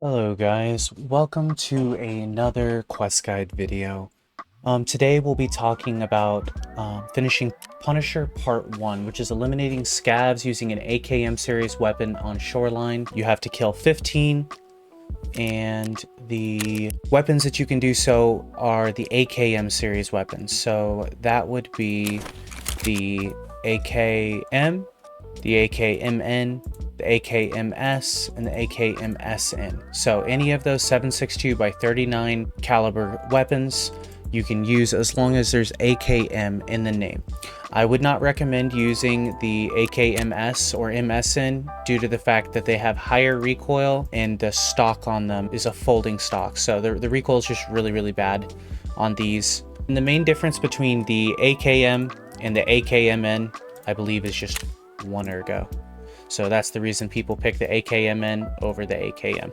Hello guys, welcome to another quest guide video. Today we'll be talking about finishing Punisher Part 1, which is eliminating scavs using an AKM series weapon on Shoreline. You have to kill 15, and the weapons that you can do so are the AKM series weapons. So that would be the AKM, the AKMN, the AKMS, and the AKMSN. So any of those 7.62 by 39 caliber weapons you can use as long as there's AKM in the name. I would not recommend using the AKMS or MSN due to the fact that they have higher recoil and the stock on them is a folding stock. So the recoil is just really bad on these. And the main difference between the AKM and the AKMN, I believe, is just one ergo. So that's the reason people pick the AKMN over the AKM.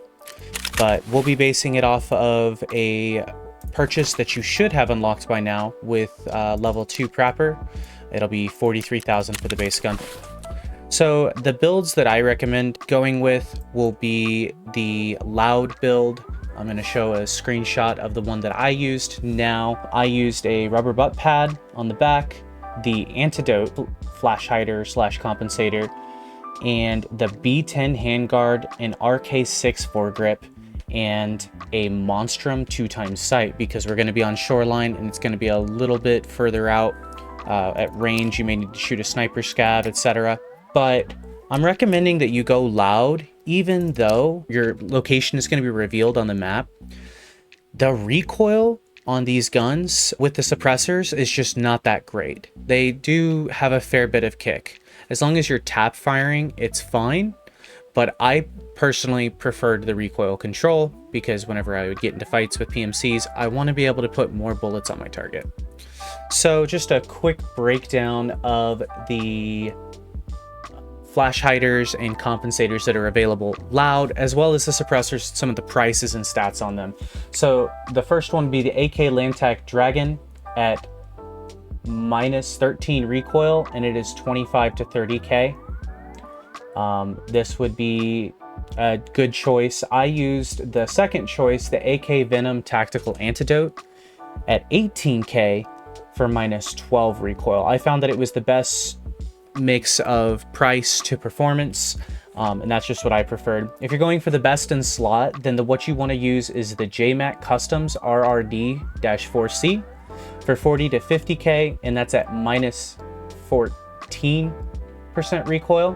But we'll be basing it off of a purchase that you should have unlocked by now with level 2 Prapper. It'll be 43,000 for the base gun. So the builds that I recommend going with will be the loud build. I'm going to show a screenshot of the one that I used. Now, I used a rubber butt pad on the back, the antidote flash hider / compensator, and the B10 handguard, an RK6 foregrip, and a Monstrum 2x sight, because we're going to be on Shoreline and it's going to be a little bit further out at range. You may need to shoot a sniper scav, etc. But I'm recommending that you go loud, even though your location is going to be revealed on the map. The recoil on these guns with the suppressors is just not that great. They do have a fair bit of kick. As long as you're tap firing, it's fine. But I personally preferred the recoil control because whenever I would get into fights with PMCs, I want to be able to put more bullets on my target. So just a quick breakdown of the flash hiders and compensators that are available loud, as well as the suppressors, some of the prices and stats on them. So the first one would be the AK Lantac Dragon at minus 13 recoil, and it is 25 to 30k. This would be a good choice. I used the second choice, the AK Venom Tactical Antidote at 18k for minus 12 recoil. I found that it was the best mix of price to performance, and that's just what I preferred. If you're going for the best in slot, then what you want to use is the JMac Customs RRD-4C for 40 to 50k, and that's at minus 14% recoil.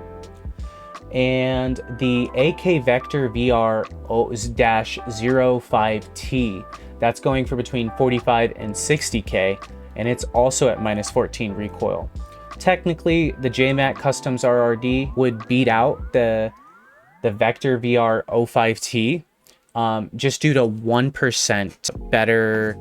And the AK Vector VR-05T, that's going for between 45 and 60k, and it's also at minus 14 recoil. Technically, the JMac Customs RRD would beat out the Vector VR-05T just due to 1% better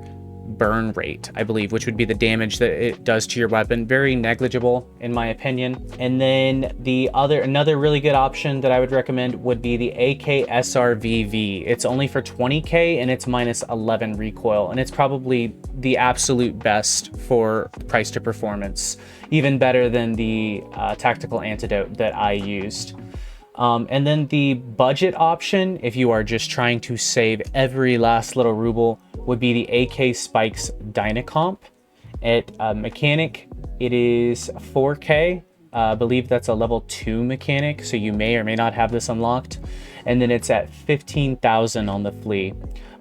burn rate, I believe, which would be the damage that it does to your weapon. Very negligible in my opinion. And then another really good option that I would recommend would be the AK SRVV. It's only for 20k and it's minus 11 recoil, and it's probably the absolute best for price to performance, even better than the tactical antidote that I used. And then the budget option, if you are just trying to save every last little ruble, would be the AK Spikes Dynacomp. At mechanic, it is 4k. I believe that's a level 2 mechanic, so you may or may not have this unlocked. And then it's at 15,000 on the flea,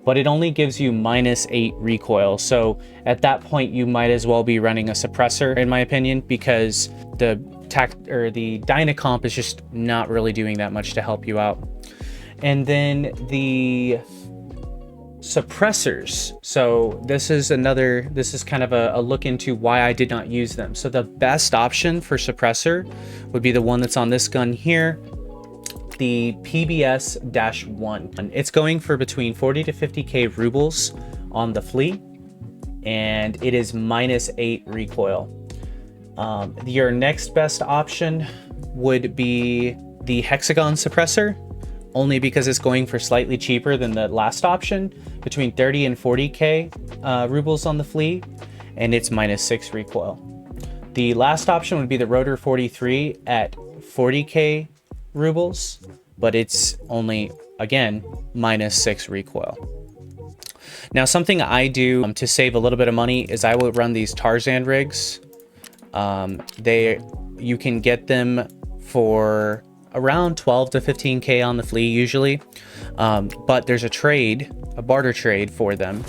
but it only gives you minus 8 recoil. So at that point, you might as well be running a suppressor, in my opinion, because the Dynacomp is just not really doing that much to help you out. And then the suppressors. So this is kind of a look into why I did not use them. So the best option for suppressor would be the one that's on this gun here, the PBS-1. It's going for between 40 to 50k rubles on the flea, and it is minus 8 recoil. Your next best option would be the hexagon suppressor, only because it's going for slightly cheaper than the last option, between 30 and 40k rubles on the flea, and it's minus 6 recoil. The last option would be the Rotor 43 at 40k rubles, but it's only again, -6 recoil. Now, something I do to save a little bit of money is I will run these Tarzan rigs. You can get them for around 12 to 15K on the flea usually, but there's a barter trade for them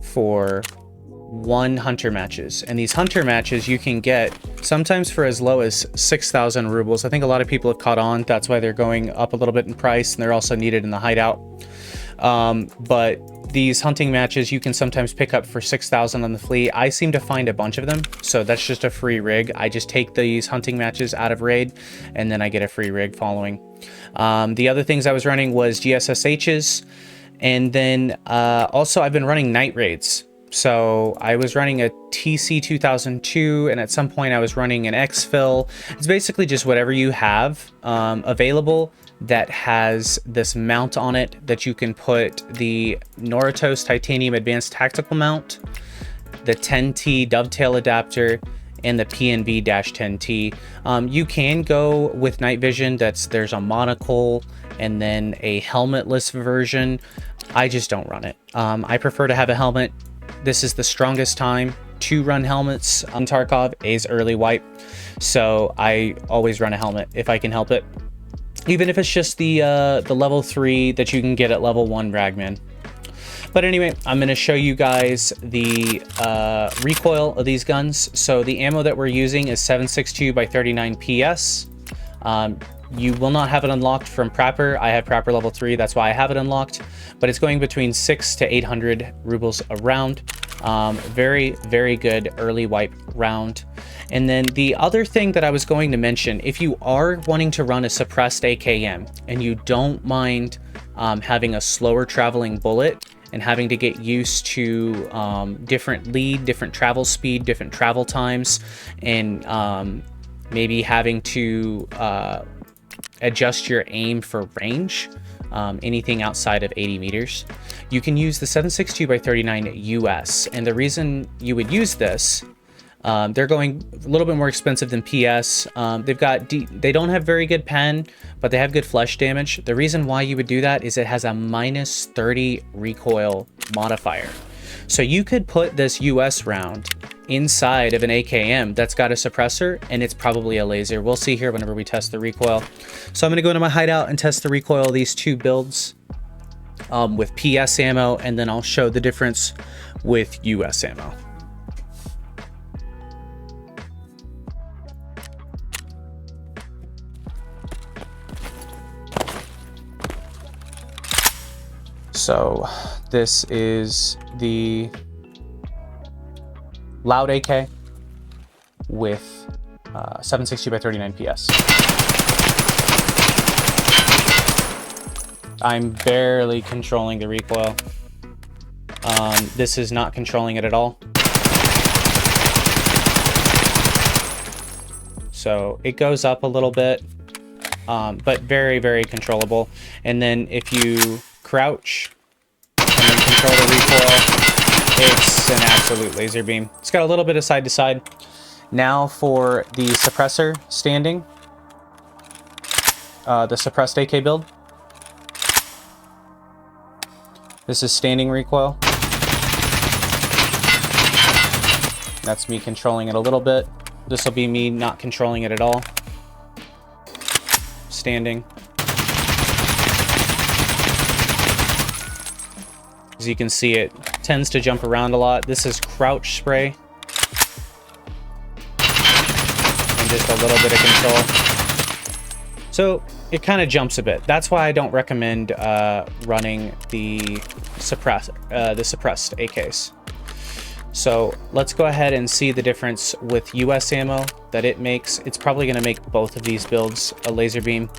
for 1 hunter matches, and these hunter matches you can get sometimes for as low as 6,000 rubles. I think a lot of people have caught on. That's why they're going up a little bit in price, and they're also needed in the hideout. But these hunting matches you can sometimes pick up for 6,000 on the flea. I seem to find a bunch of them, so that's just a free rig. I just take these hunting matches out of raid, and then I get a free rig following. The other things I was running was GSSHs, and then also I've been running night raids. So I was running a TC 2002, and at some point I was running an exfil. It's basically just whatever you have available that has this mount on it that you can put the Noritos Titanium Advanced Tactical Mount, the 10T Dovetail Adapter, and the PNB-10T. You can go with night vision. There's a monocle and then a helmetless version. I just don't run it. I prefer to have a helmet. This is the strongest time to run helmets on Tarkov, is early wipe. So I always run a helmet if I can help it. Even if it's just the level 3 that you can get at level 1 Ragman. But anyway, I'm going to show you guys the recoil of these guns. So the ammo that we're using is 7.62 by 39 PS. You will not have it unlocked from Prapor. I have Prapor level 3, that's why I have it unlocked. But it's going between 600 to 800 rubles a round. Very, very good early wipe round. And then the other thing that I was going to mention, if you are wanting to run a suppressed AKM and you don't mind having a slower traveling bullet and having to get used to different lead, different travel speed, different travel times, and maybe having to adjust your aim for range, anything outside of 80 meters, you can use the 7.62 by 39 US. And the reason you would use this, they're going a little bit more expensive than PS. They don't have very good pen, but they have good flesh damage. The reason why you would do that is it has a -30 recoil modifier. So you could put this US round inside of an AKM that's got a suppressor, and it's probably a laser. We'll see here whenever we test the recoil. So I'm going to go into my hideout and test the recoil of these two builds with PS ammo, and then I'll show the difference with US ammo. So this is the Loud AK with 7.62 by 39 PS. I'm barely controlling the recoil. This is not controlling it at all. So it goes up a little bit, but very, very controllable. And then if you crouch and then control the recoil, it's an absolute laser beam. It's got a little bit of side to side. Now for the suppressor standing, the suppressed AK build. This is standing recoil. That's me controlling it a little bit. This will be me not controlling it at all. Standing. As you can see, it tends to jump around a lot. This is crouch spray. And just a little bit of control. So it kind of jumps a bit. That's why I don't recommend running the suppressed AKs. So let's go ahead and see the difference with US ammo that it makes. It's probably going to make both of these builds a laser beam,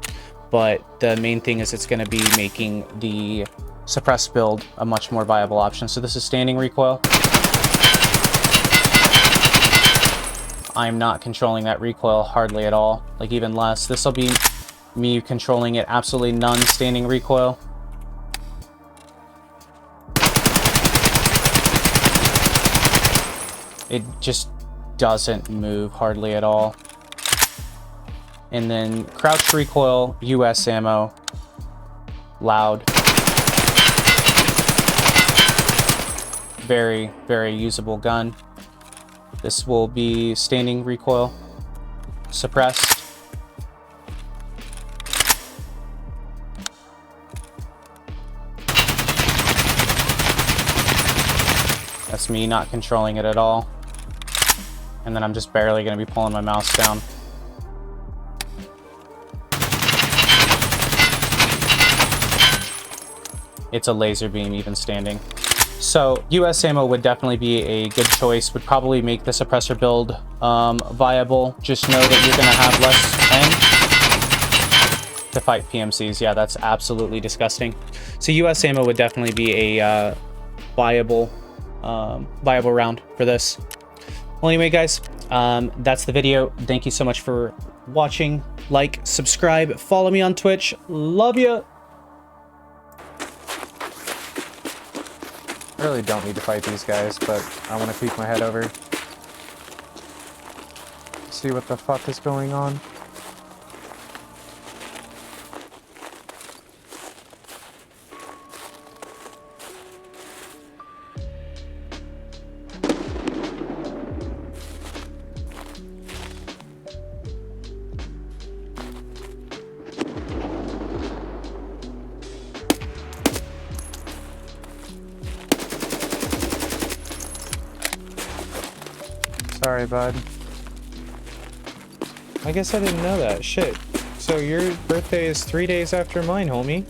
but the main thing is it's going to be making the suppressed build a much more viable option. So this is standing recoil. I'm not controlling that recoil hardly at all, like even less. This will be me controlling it absolutely none standing recoil. It just doesn't move hardly at all. And then crouch recoil, US ammo. loud. Very, very usable gun. This will be standing recoil, suppressed. That's me not controlling it at all. And then I'm just barely going to be pulling my mouse down. It's a laser beam even standing. So US ammo would definitely be a good choice. Would probably make the suppressor build viable. Just know that you're going to have less end to fight PMCs. Yeah, that's absolutely disgusting. So US ammo would definitely be a viable round for this. Well, anyway, guys, that's the video. Thank you so much for watching. Like, subscribe, follow me on Twitch. Love ya. I really don't need to fight these guys, but I want to peek my head over. See what the fuck is going on. Sorry, bud. I guess I didn't know that. Shit. So your birthday is 3 days after mine, homie.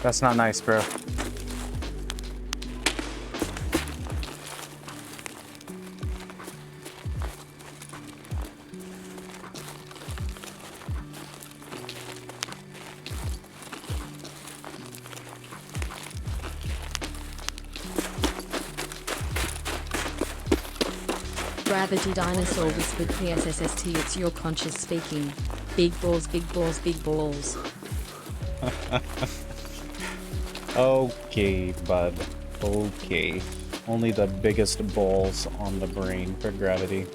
That's not nice, bro. Gravity Dinosaur whispered PSSST, it's your conscious speaking. Big balls, big balls, big balls. Okay, bud. Okay. Only the biggest balls on the brain for Gravity.